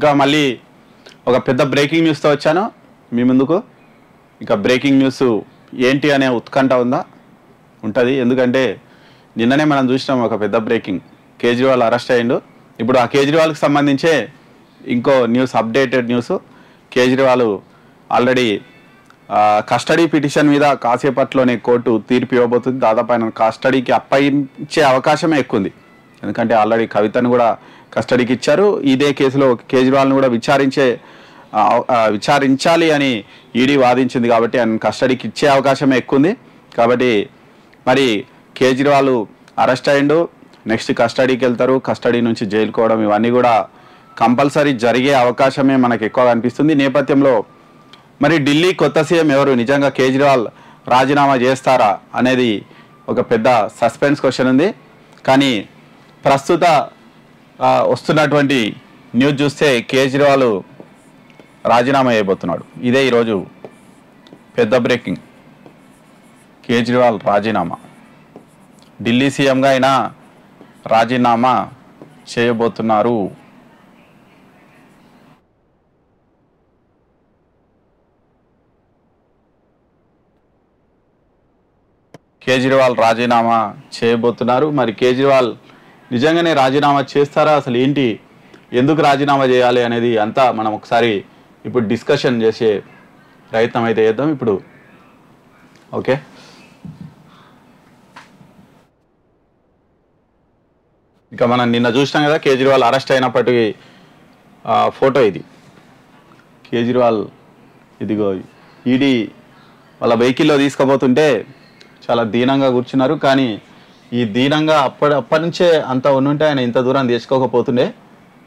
ఇంకా మళ్ళీ ఒక పెద్ద బ్రేకింగ్ న్యూస్తో వచ్చాను మీ ముందుకు. ఇక బ్రేకింగ్ న్యూస్ ఏంటి అనే ఉత్కంఠ ఉంటుంది. ఎందుకంటే నిన్ననే మనం చూసినాం ఒక పెద్ద బ్రేకింగ్, కేజ్రీవాల్ అరెస్ట్ అయ్యిండు. ఇప్పుడు ఆ కేజ్రీవాల్కి సంబంధించే ఇంకో news, updated news. Kejriwal already custody petition మీద కాసేపట్లోనే కోర్టు తీర్పు ఇవ్వబోతుంది. దాదాపు ఆయన కస్టడీకి అప్పగించే అవకాశమే ఎక్కువ ఉంది. ఎందుకంటే ఆల్రెడీ కవితను కూడా కస్టడీకి ఇచ్చారు. ఇదే కేసులో కేజ్రీవాల్ని కూడా విచారించాలి అని ఈడీ వాదించింది కాబట్టి ఆయన కస్టడీకి ఇచ్చే అవకాశమే ఎక్కువ ఉంది. కాబట్టి మరి కేజ్రీవాల్ అరెస్ట్ అయ్యిండు, నెక్స్ట్ కస్టడీకి వెళ్తారు, కస్టడీ నుంచి జైలుకోవడం ఇవన్నీ కూడా కంపల్సరీ జరిగే అవకాశమే మనకు ఎక్కువగా అనిపిస్తుంది. నేపథ్యంలో మరి ఢిల్లీ కొత్త సీఎం ఎవరు, నిజంగా కేజ్రీవాల్ రాజీనామా చేస్తారా అనేది ఒక పెద్ద సస్పెన్స్ క్వశ్చన్ ఉంది. కానీ ప్రస్తుత వస్తున్నటువంటి న్యూస్ చూస్తే కేజ్రీవాల్ రాజీనామా చేయబోతున్నాడు. ఇదే ఈరోజు పెద్ద బ్రేకింగ్. కేజ్రీవాల్ రాజీనామా, ఢిల్లీ సీఎంగా అయినా రాజీనామా చేయబోతున్నారు. కేజ్రీవాల్ రాజీనామా చేయబోతున్నారు. మరి కేజ్రీవాల్ నిజంగానే రాజీనామా చేస్తారా, అసలు ఏంటి, ఎందుకు రాజీనామా చేయాలి అనేది అంతా మనం ఒకసారి ఇప్పుడు డిస్కషన్ చేసే ప్రయత్నం అయితే చేద్దాం ఇప్పుడు. ఓకే, ఇక మనం నిన్న చూసినాం కదా కేజ్రీవాల్ అరెస్ట్ అయినప్పటి ఫోటో ఇది. కేజ్రీవాల్ ఇదిగో ఈడీ వాళ్ళ వెహికల్లో తీసుకుపోతుంటే చాలా దీనంగా కూర్చున్నారు. కానీ ఈ దీనంగా అప్పటి నుంచే అంత ఉండుంటే ఆయన ఇంత దూరం తీసుకోకపోతుండే.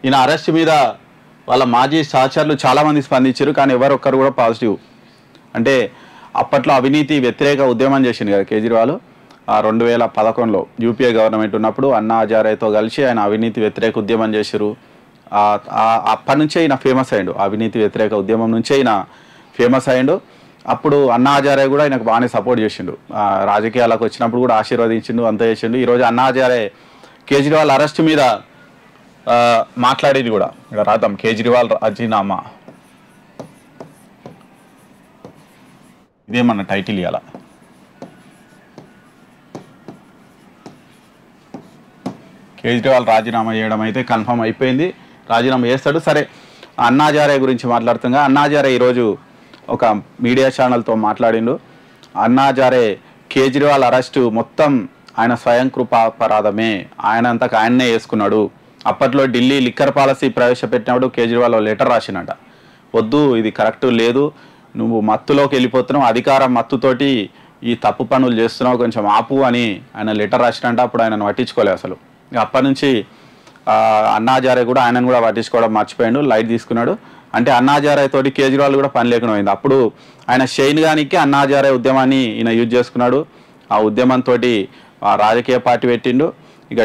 ఈయన అరెస్ట్ మీద వాళ్ళ మాజీ సహచరులు చాలామంది స్పందించారు, కానీ ఎవరొక్కరు కూడా పాజిటివ్. అంటే అప్పట్లో అవినీతి వ్యతిరేక ఉద్యమం చేసింది కదా కేజ్రీవాల్. 2011లో యూపీఏ గవర్నమెంట్ ఉన్నప్పుడు అన్నా హజారేతో కలిసి ఆయన అవినీతి వ్యతిరేక ఉద్యమం చేశారు. అప్పటి నుంచే ఈయన ఫేమస్ అయ్యిండు, అవినీతి వ్యతిరేక ఉద్యమం నుంచే ఈయన ఫేమస్ అయ్యిండు. అప్పుడు అన్నా హజారే కూడా ఆయనకు బాగానే సపోర్ట్ చేసిండు, రాజకీయాలకు వచ్చినప్పుడు కూడా ఆశీర్వదించిండు, అంత చేసిండు. ఈరోజు అన్నా హజారే కేజ్రీవాల్ అరెస్ట్ మీద మాట్లాడేది కూడా ఇక్కడ రాద్దాం. కేజ్రీవాల్ రాజీనామా, ఇదేమన్నా టైటిల్ ఇవ్వాల. కేజ్రీవాల్ రాజీనామా చేయడం అయితే కన్ఫర్మ్ అయిపోయింది, రాజీనామా చేస్తాడు. సరే, అన్నా హజారే గురించి మాట్లాడుతుండగా అన్నా హజారే ఈరోజు ఒక మీడియా ఛానల్తో మాట్లాడిండు. అన్నా హజారే కేజ్రీవాల్ అరెస్టు మొత్తం ఆయన స్వయం కృపాపరాధమే, ఆయనంతకు ఆయన్నే వేసుకున్నాడు. అప్పట్లో ఢిల్లీ లిక్కర్ పాలసీ ప్రవేశపెట్టినప్పుడు కేజ్రీవాల్ లెటర్ రాసినట, వద్దు ఇది కరెక్ట్ లేదు, నువ్వు మత్తులోకి వెళ్ళిపోతున్నావు, అధికారం మత్తుతోటి ఈ తప్పు పనులు చేస్తున్నావు, కొంచెం ఆపు అని ఆయన లెటర్ రాసినట్ట. అప్పుడు ఆయనను పట్టించుకోలేదు అసలు. అప్పటి నుంచి అన్నా హజారే కూడా ఆయనను కూడా పట్టించుకోవడం మర్చిపోయాడు, లైట్ తీసుకున్నాడు. అంటే అన్నా హజారే తోటి కేజ్రీవాల్ కూడా పని లేకుండా పోయింది. అప్పుడు ఆయన షైన్గానికి అన్నా హజారే ఉద్యమాన్ని ఈయన యూజ్ చేసుకున్నాడు. ఆ ఉద్యమంతో రాజకీయ పార్టీ పెట్టిండు. ఇక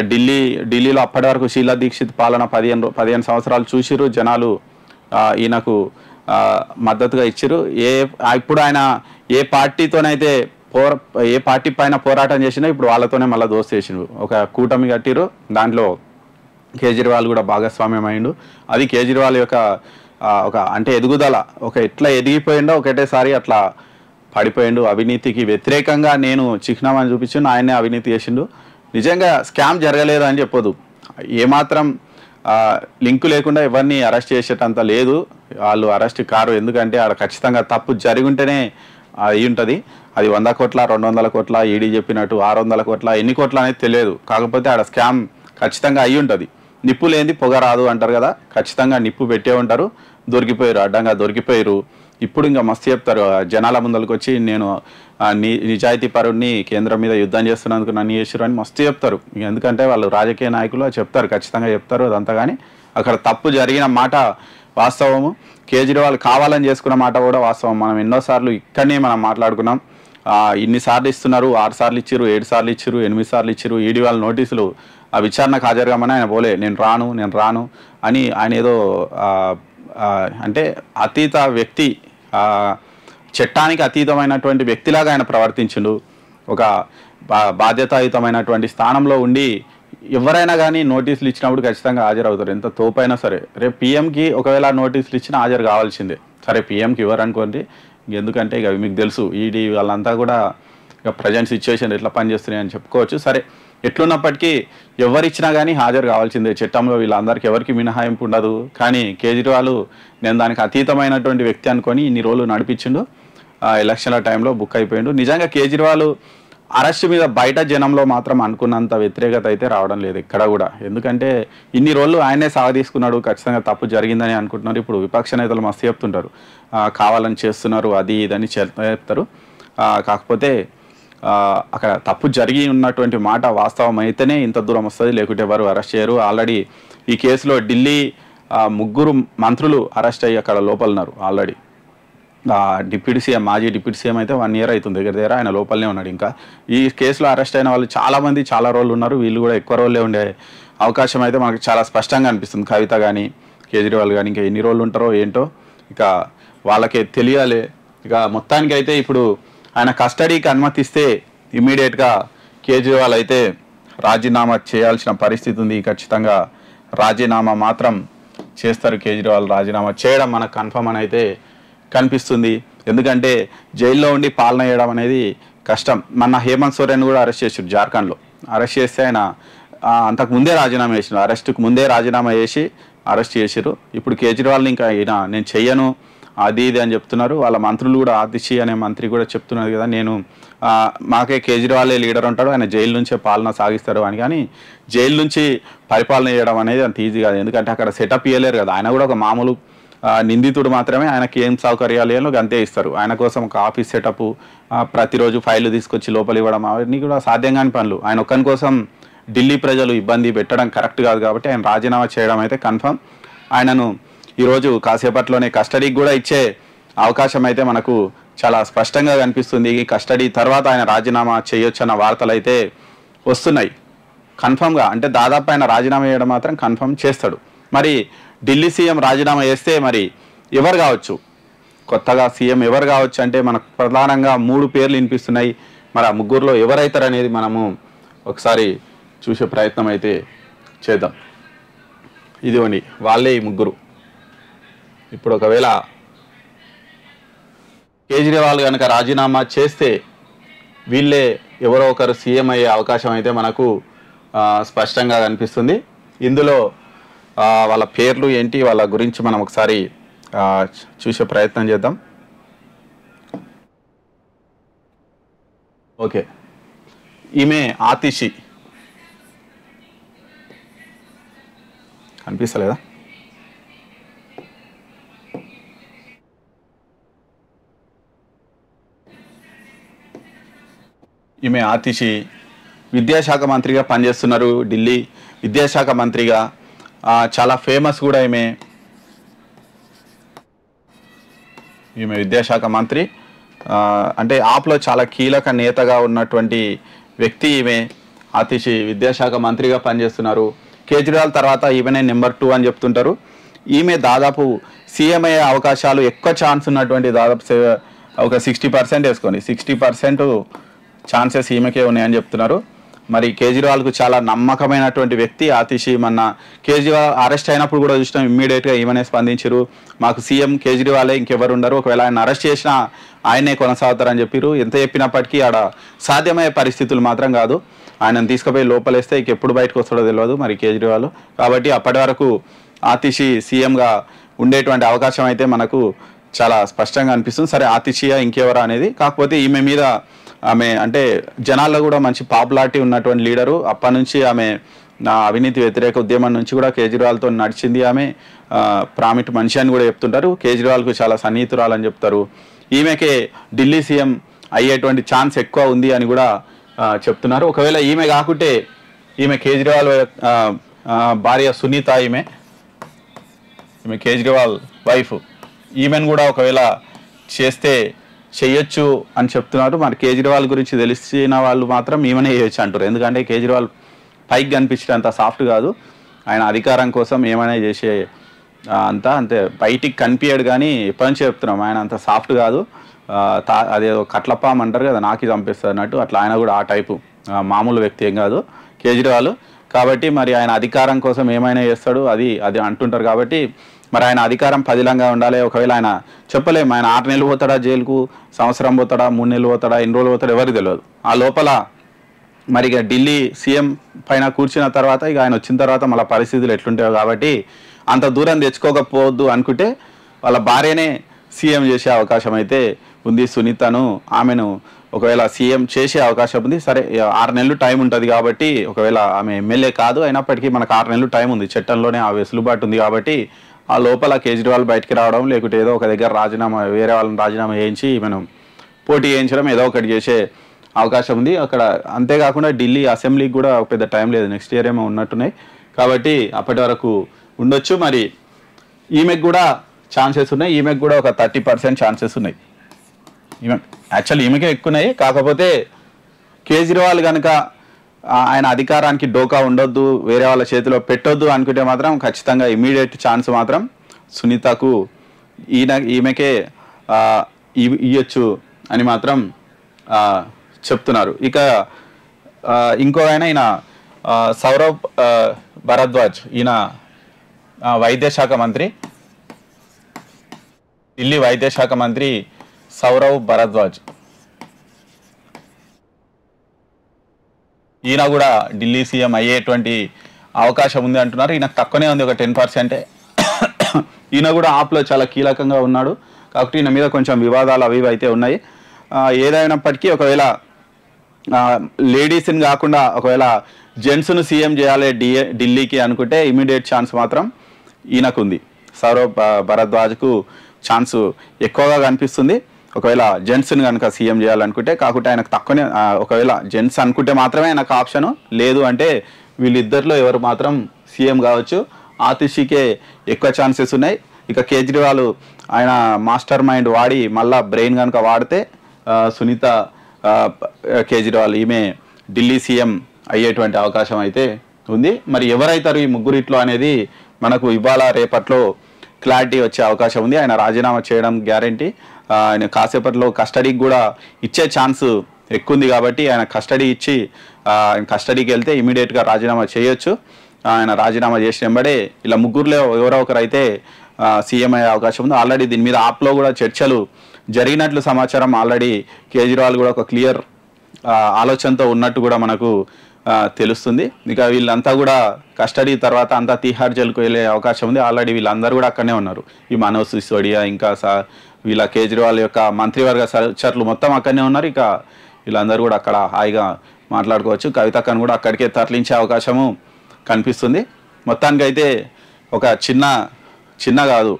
ఢిల్లీలో అప్పటి వరకు షీలా దీక్షిత్ పాలన 15 సంవత్సరాలు చూసిరు జనాలు, ఈయనకు మద్దతుగా ఇచ్చిరు. ఇప్పుడు ఆయన ఏ పార్టీతోనైతే ఏ పార్టీ పైన పోరాటం చేసినా ఇప్పుడు వాళ్ళతోనే మళ్ళీ దోస్తు చేసిండు, ఒక కూటమి కట్టిరు. దాంట్లో కేజ్రీవాల్ కూడా భాగస్వామ్యం అయిండు. అది కేజ్రీవాల్ యొక్క ఒక అంటే ఎదుగుదల, ఒక ఎట్లా ఎదిగిపోయిండో ఒకటేసారి అట్లా పడిపోయిండు. అవినీతికి వ్యతిరేకంగా నేను చిహ్నమని చూపించిండు, ఆయనే అవినీతి చేసిండు. నిజంగా స్కామ్ జరగలేదు అని చెప్పొద్దు, ఏమాత్రం లింకు లేకుండా ఎవరిని అరెస్ట్ చేసేటంత లేదు, వాళ్ళు అరెస్ట్ కారు. ఎందుకంటే ఆడ ఖచ్చితంగా తప్పు జరిగి అయి ఉంటుంది. అది 100 కోట్ల 200 కోట్ల ఈడీ చెప్పినట్టు 600 కోట్ల ఎన్ని కోట్ల అనేది తెలియదు. కాకపోతే ఆడ స్కామ్ ఖచ్చితంగా అయి ఉంటుంది. నిప్పు లేనిది పొగ రాదు అంటారు కదా, ఖచ్చితంగా నిప్పు పెట్టే ఉంటారు. దొరికిపోయారు, అడ్డంగా దొరికిపోయారు. ఇప్పుడు ఇంకా మస్తు చెప్తారు జనాల ముందరికి వచ్చి, నేను నిజాయితీ పరుడిని, కేంద్రం మీద యుద్ధం చేస్తున్నందుకు నన్ను చేసారు అని మస్తు చెప్తారు. ఎందుకంటే వాళ్ళు రాజకీయ నాయకులు చెప్తారు, ఖచ్చితంగా చెప్తారు అదంతా. కానీ అక్కడ తప్పు జరిగిన మాట వాస్తవము, కేజ్రీవాల్ కావాలని చేసుకున్న మాట కూడా వాస్తవం. మనం ఎన్నోసార్లు ఇక్కడనే మనం మాట్లాడుకున్నాం. ఇన్నిసార్లు ఇస్తున్నారు, 6 సార్లు ఇచ్చిరు, 7 సార్లు ఇచ్చిరు, 8 సార్లు ఇచ్చిరు. ఈడీ వాళ్ళ నోటీసులు ఆ విచారణకు హాజరుగామని ఆయన పోలే, నేను రాను అని ఆయన ఏదో అంటే అతీత వ్యక్తి, చట్టానికి అతీతమైనటువంటి వ్యక్తిలాగా ఆయన ప్రవర్తించిండు. ఒక బాధ్యతాయుతమైనటువంటి స్థానంలో ఉండి ఎవరైనా కానీ నోటీసులు ఇచ్చినప్పుడు ఖచ్చితంగా హాజరవుతారు, ఎంత తోపైనా సరే. రేపు పీఎంకి ఒకవేళ నోటీసులు ఇచ్చినా హాజరు కావాల్సిందే. సరే పీఎంకి ఇవ్వరు అనుకోండి, ఎందుకంటే ఇక మీకు తెలుసు ఈడీ వాళ్ళంతా కూడా ఇక ప్రజెంట్ సిచ్యువేషన్ ఎట్లా పనిచేస్తున్నాయి అని చెప్పుకోవచ్చు. సరే ఎట్లున్నప్పటికీ ఎవరిచ్చినా కానీ హాజరు కావాల్సిందే. చట్టంలో వీళ్ళందరికీ ఎవరికి మినహాయింపు ఉండదు. కానీ కేజ్రీవాల్ నేను దానికి అతీతమైనటువంటి వ్యక్తి అనుకొని ఇన్ని రోజులు నడిపించిండు. ఎలక్షన్ల టైంలో బుక్ అయిపోయిండు. నిజంగా కేజ్రీవాల్ అరెస్ట్ మీద బయట జనంలో మాత్రం అనుకున్నంత వ్యతిరేకత అయితే రావడం లేదు ఇక్కడ కూడా. ఎందుకంటే ఇన్ని రోజులు ఆయనే సాగదీసుకున్నాడు, ఖచ్చితంగా తప్పు జరిగిందని అనుకుంటున్నారు. ఇప్పుడు విపక్ష నేతలు మస్తు చెప్తుంటారు కావాలని చేస్తున్నారు అది ఇదని చెప్తారు. కాకపోతే అక్కడ తప్పు జరిగి ఉన్నటువంటి మాట వాస్తవం అయితేనే ఇంత దూరం వస్తుంది, లేకుంటే ఎవరు అరెస్ట్ చేయరు. ఆల్రెడీ ఈ కేసులో ఢిల్లీ 3 మంత్రులు అరెస్ట్ అయ్యి అక్కడ లోపల ఉన్నారు ఆల్రెడీ. డిప్యూటీ సీఎం, మాజీ డిప్యూటీ సీఎం అయితే 1 ఇయర్ అవుతుంది దగ్గర ఆయన లోపలనే ఉన్నాడు. ఇంకా ఈ కేసులో అరెస్ట్ అయిన వాళ్ళు చాలామంది చాలా రోజులు ఉన్నారు, వీళ్ళు కూడా ఎక్కువ రోజులే ఉండే అవకాశం అయితే మనకు చాలా స్పష్టంగా అనిపిస్తుంది. కవిత కానీ కేజ్రీవాల్ కానీ ఇంకా ఎన్ని రోజులు ఉంటారో ఏంటో ఇక వాళ్ళకే తెలియాలి. ఇక మొత్తానికి అయితే ఇప్పుడు ఆయన కస్టడీకి అనుమతిస్తే ఇమ్మీడియట్గా కేజ్రీవాల్ అయితే రాజీనామా చేయాల్సిన పరిస్థితి ఉంది. ఖచ్చితంగా రాజీనామా మాత్రం చేస్తారు. కేజ్రీవాల్ రాజీనామా చేయడం మనకు కన్ఫర్మ్ అని అయితే కనిపిస్తుంది. ఎందుకంటే జైల్లో ఉండి పాలన చేయడం అనేది కష్టం. మన హేమంత్ సోరెన్ కూడా అరెస్ట్ చేశారు జార్ఖండ్లో. అరెస్ట్ చేస్తే ఆయన అంతకు ముందే రాజీనామా చేసినారు, అరెస్ట్కు ముందే రాజీనామా చేసి అరెస్ట్ చేశారు. ఇప్పుడు కేజ్రీవాల్ని ఇంకా ఈయన నేను చెయ్యను అది ఇది అని చెప్తున్నారు. వాళ్ళ మంత్రులు కూడా ఆతిషి అనే మంత్రి కూడా చెప్తున్నారు కదా, నేను మాకే కేజ్రీవాలే లీడర్ ఉంటాడు, ఆయన జైలు నుంచే పాలన సాగిస్తారు అని. కానీ జైలు నుంచి పరిపాలన చేయడం అనేది అంత ఈజీ కాదు. ఎందుకంటే అక్కడ సెటప్ ఇవ్వలేరు కదా. ఆయన కూడా ఒక మామూలు నిందితుడు మాత్రమే, ఆయనకి ఏం సౌకర్యాలు అంతే ఇస్తారు. ఆయన కోసం ఒక ఆఫీస్ సెటప్, ప్రతిరోజు ఫైళ్ళు తీసుకొచ్చి లోపల ఇవ్వడం అవన్నీ కూడా సాధ్యం కాని పనులు. ఆయన ఒక్కని కోసం ఢిల్లీ ప్రజలు ఇబ్బంది పెట్టడం కరెక్ట్ కాదు. కాబట్టి ఆయన రాజీనామా చేయడం అయితే కన్ఫర్మ్. ఆయనను ఈరోజు కాసేపట్లోనే కస్టడీకి కూడా ఇచ్చే అవకాశం అయితే మనకు చాలా స్పష్టంగా కనిపిస్తుంది. ఈ కస్టడీ తర్వాత ఆయన రాజీనామా చేయొచ్చన్న వార్తలు అయితే వస్తున్నాయి కన్ఫర్మ్గా. అంటే దాదాపు ఆయన రాజీనామా చేయడం మాత్రం కన్ఫర్మ్ చేస్తాడు. మరి ఢిల్లీ సీఎం రాజీనామా చేస్తే మరి ఎవరు కావచ్చు, కొత్తగా సీఎం ఎవరు కావచ్చు అంటే మనకు ప్రధానంగా 3 పేర్లు వినిపిస్తున్నాయి. మరి ఆ ముగ్గురులో ఎవరైతారు అనేది మనము ఒకసారి చూసే ప్రయత్నం అయితే చేద్దాం. ఇదిగోండి వాళ్ళే ఈ ముగ్గురు. ఇప్పుడు ఒకవేళ కేజ్రీవాల్ కనుక రాజీనామా చేస్తే వీళ్ళే ఎవరో ఒకరు సీఎం అయ్యే అవకాశం అయితే మనకు స్పష్టంగా కనిపిస్తుంది. ఇందులో వాళ్ళ పేర్లు ఏంటి, వాళ్ళ గురించి మనం ఒకసారి చూసే ప్రయత్నం చేద్దాం. ఓకే, ఈమె ఆతిషి కనిపిస్తలేదా? ఈమె ఆతిషి విద్యాశాఖ మంత్రిగా పనిచేస్తున్నారు. ఢిల్లీ విద్యాశాఖ మంత్రిగా చాలా ఫేమస్ కూడా ఈమె విద్యాశాఖ మంత్రి. అంటే ఆప్లో చాలా కీలక నేతగా ఉన్నటువంటి వ్యక్తి ఈమె. ఆతిషి విద్యాశాఖ మంత్రిగా పనిచేస్తున్నారు. కేజ్రీవాల్ తర్వాత ఈమెనే నెంబర్ 2 అని చెప్తుంటారు. ఈమె దాదాపు సీఎం అయ్యే అవకాశాలు ఎక్కువ ఛాన్స్ ఉన్నటువంటి దాదాపు ఒక 60% వేసుకొని 60% ఛాన్సెస్ ఈమెకే ఉన్నాయని చెప్తున్నారు. మరి కేజ్రీవాల్కు చాలా నమ్మకమైనటువంటి వ్యక్తి ఆతిషి. మొన్న కేజ్రీవాల్ అరెస్ట్ అయినప్పుడు కూడా చూసినాం, ఇమ్మీడియట్గా ఈమెనే స్పందించారు. మాకు సీఎం కేజ్రీవాలే, ఇంకెవరు ఉండరు, ఒకవేళ ఆయన అరెస్ట్ చేసినా ఆయనే కొనసాగుతారని చెప్పారు. ఎంత చెప్పినప్పటికీ ఆడ సాధ్యమయ్యే పరిస్థితులు మాత్రం కాదు. ఆయనను తీసుకుపోయి లోపలేస్తే ఇంకెప్పుడు బయటకు వస్తాడో తెలియదు మరి కేజ్రీవాల్. కాబట్టి అప్పటి వరకు ఆతిషి సీఎంగా ఉండేటువంటి అవకాశం అయితే మనకు చాలా స్పష్టంగా అనిపిస్తుంది. సరే ఆతిషియా ఇంకెవరా అనేది. కాకపోతే ఈమె మీద ఆమె అంటే జనాల్లో కూడా మంచి పాపులారిటీ ఉన్నటువంటి లీడరు. అప్పటి నుంచి ఆమె అవినీతి వ్యతిరేక ఉద్యమం నుంచి కూడా కేజ్రీవాల్తో నడిచింది. ఆమె ప్రామిట్ మనిషి అని కూడా చెప్తుంటారు. కేజ్రీవాల్కు చాలా సన్నిహితురాలని చెప్తారు. ఈమెకే ఢిల్లీ సీఎం అయ్యేటువంటి ఛాన్స్ ఎక్కువ ఉంది అని కూడా చెప్తున్నారు. ఒకవేళ ఈమె కాకుంటే ఈమె కేజ్రీవాల్ భార్య సునీత, ఈమె కేజ్రీవాల్ వైఫ్, ఈమెను కూడా ఒకవేళ చేస్తే చేయొచ్చు అని చెప్తున్నారు. మరి కేజ్రీవాల్ గురించి తెలిసిన వాళ్ళు మాత్రం ఈమెనే చేయొచ్చు అంటారు. ఎందుకంటే కేజ్రీవాల్ పైకి కనిపించేంత సాఫ్ట్ కాదు. ఆయన అధికారం కోసం ఏమైనా చేసే అంతే బయటికి కనిపించాడు. కానీ ఎప్పటి నుంచి చెప్తున్నాం ఆయన అంత సాఫ్ట్ కాదు. అదేదో కట్లపామ్ అంటారు కదా, నాకి చంపేస్తారు అన్నట్టు, అట్లా ఆయన కూడా ఆ టైపు మామూలు వ్యక్తి ఏం కాదు కేజ్రీవాల్. కాబట్టి మరి ఆయన అధికారం కోసం ఏమైనా చేస్తాడు అది అంటుంటారు. కాబట్టి మరి ఆయన అధికారం పదిలంగా ఉండాలి. ఒకవేళ ఆయన చెప్పలేము, ఆయన 6 నెలలు పోతాడా జైలుకు, సంవత్సరం పోతాడా, 3 నెలలు పోతాడా, ఎన్ని రోజులు పోతాడా ఎవరికి తెలియదు. ఆ లోపల మరి ఇక ఢిల్లీ సీఎం పైన కూర్చున్న తర్వాత ఇక ఆయన వచ్చిన తర్వాత మళ్ళీ పరిస్థితులు ఎట్లుంటాయో కాబట్టి అంత దూరం తెచ్చుకోకపోవద్దు అనుకుంటే వాళ్ళ భార్యనే సీఎం చేసే అవకాశం అయితే ఉంది. సునీతను ఆమెను ఒకవేళ సీఎం చేసే అవకాశం ఉంది. సరే 6 నెలలు టైం ఉంటుంది కాబట్టి ఒకవేళ ఆమె ఎమ్మెల్యే కాదు అయినప్పటికీ మనకు 6 నెలలు టైం ఉంది, చట్టంలోనే ఆ వెసులుబాటు ఉంది. కాబట్టి ఆ లోపల కేజ్రీవాల్ బయటికి రావడం లేకుంటే ఏదో ఒక దగ్గర వేరే వాళ్ళని రాజీనామా చేయించి మనం పోటీ చేయించడం ఏదో ఒకటి చేసే అవకాశం ఉంది అక్కడ. అంతేకాకుండా ఢిల్లీ అసెంబ్లీకి కూడా పెద్ద టైం లేదు, నెక్స్ట్ ఇయర్ ఏమో ఉన్నట్టున్నాయి. కాబట్టి అప్పటి వరకు ఉండొచ్చు. మరి ఈమెకు కూడా ఛాన్సెస్ ఉన్నాయి, ఈమెకు కూడా ఒక 30% ఛాన్సెస్ ఉన్నాయి. యాక్చువల్లీ ఈమెకే ఎక్కువ ఉన్నాయి. కాకపోతే కేజ్రీవాల్ కనుక ఆయన అధికారానికి డోకా ఉండొద్దు, వేరే వాళ్ళ చేతిలో పెట్టొద్దు అనుకుంటే మాత్రం ఖచ్చితంగా ఇమీడియట్ ఛాన్స్ మాత్రం సునీతకు ఈమెకే ఇవ్వచ్చు అని మాత్రం చెప్తున్నారు. ఇక ఇంకో ఈయన సౌరవ్ భరద్వాజ్, ఈయన వైద్య శాఖ మంత్రి, ఢిల్లీ వైద్య శాఖ మంత్రి సౌరవ్ భరద్వాజ్. ఈయన కూడా ఢిల్లీ సీఎం అయ్యేటువంటి అవకాశం ఉంది అంటున్నారు. ఈయనకు తక్కువనే ఉంది, ఒక 10%. ఈయన కూడా ఆప్లో చాలా కీలకంగా ఉన్నాడు కాబట్టి ఈయన మీద కొంచెం వివాదాలు అవి అయితే ఉన్నాయి. ఏదైనప్పటికీ ఒకవేళ లేడీస్ని కాకుండా ఒకవేళ జెంట్స్ను సీఎం చేయాలి ఢిల్లీకి అనుకుంటే ఇమీడియట్ ఛాన్స్ మాత్రం ఈయనకు ఉంది. సౌరవ్ భరద్వాజ్కు ఛాన్స్ ఎక్కువగా కనిపిస్తుంది ఒకవేళ జెంట్స్ని కనుక సీఎం చేయాలనుకుంటే. కాకుంటే ఆయనకు తక్కువనే, ఒకవేళ జెంట్స్ అనుకుంటే మాత్రమే ఆయనకు ఆప్షను, లేదు అంటే వీళ్ళిద్దరిలో ఎవరు మాత్రం సీఎం కావచ్చు. ఆతిషికే ఎక్కువ ఛాన్సెస్ ఉన్నాయి. ఇక కేజ్రీవాల్ ఆయన మాస్టర్ మైండ్ వాడి మళ్ళా బ్రెయిన్ కనుక వాడితే సునీత కేజ్రీవాల్ ఈమె ఢిల్లీ సీఎం అయ్యేటువంటి అవకాశం అయితే ఉంది. మరి ఎవరైతారు ఈ ముగ్గురిట్లో అనేది మనకు ఇవాళ రేపట్లో క్లారిటీ వచ్చే అవకాశం ఉంది. ఆయన రాజీనామా చేయడం గ్యారంటీ. ఆయన కాసేపట్లో కస్టడీకి కూడా ఇచ్చే ఛాన్స్ ఎక్కువ ఉంది కాబట్టి ఆయన కస్టడీ ఇచ్చి ఆయన కస్టడీకి వెళ్తే ఇమీడియట్గా రాజీనామా చేయొచ్చు. ఆయన రాజీనామా చేసిన వెంబడే ఇలా ముగ్గురులో ఎవరో ఒకరు అయితే సీఎం అయ్యే అవకాశం ఉంది. ఆల్రెడీ దీని మీద ఆప్లో కూడా చర్చలు జరిగినట్లు సమాచారం. ఆల్రెడీ కేజ్రీవాల్ కూడా ఒక క్లియర్ ఆలోచనతో ఉన్నట్టు కూడా మనకు తెలుస్తుంది. ఇక వీళ్ళంతా కూడా కస్టడీ తర్వాత అంతా తిహార్ జైలుకు వెళ్ళే అవకాశం ఉంది. ఆల్రెడీ వీళ్ళందరూ కూడా అక్కడనే ఉన్నారు. ఈ మనోజ్ సిసోడియా ఇంకా వీళ్ళ కేజ్రీవాల్ యొక్క మంత్రివర్గ సహచరులు మొత్తం అక్కడనే ఉన్నారు. ఇక వీళ్ళందరూ కూడా అక్కడ హాయిగా మాట్లాడుకోవచ్చు. కవితక్కను కూడా అక్కడికే తరలించే అవకాశము కనిపిస్తుంది. మొత్తానికైతే ఒక చిన్న కాదు,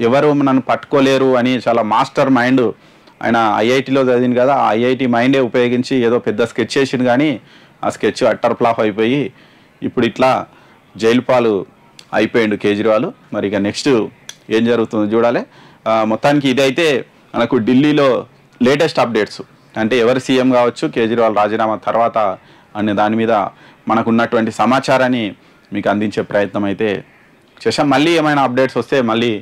ఎవరు నన్ను పట్టుకోలేరు అని చాలా మాస్టర్ మైండ్ ఆయన ఐఐటీలో చదివింది కదా, ఆ ఐఐటీ మైండే ఉపయోగించి ఏదో పెద్ద స్కెచ్ చేసింది. కానీ ఆ స్కెచ్ అట్టర్ ఫ్లాప్ అయిపోయి ఇప్పుడు ఇట్లా జైలు పాలు అయిపోయిండు కేజ్రీవాల్. మరి ఇక నెక్స్ట్ ఏం జరుగుతుందో చూడాలి. మొత్తానికి ఇదైతే మనకు ఢిల్లీలో లేటెస్ట్ అప్డేట్స్, అంటే ఎవరు సీఎం కావచ్చు కేజ్రీవాల్ రాజీనామా తర్వాత అనే దాని మీద మనకు ఉన్నటువంటి సమాచారాన్ని మీకు అందించే ప్రయత్నం అయితే చేశాం. మళ్ళీ ఏమైనా అప్డేట్స్ వస్తే మళ్ళీ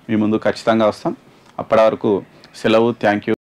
మీ ముందు ఖచ్చితంగా వస్తాం. అప్పటి వరకు సెలవు. Thank you.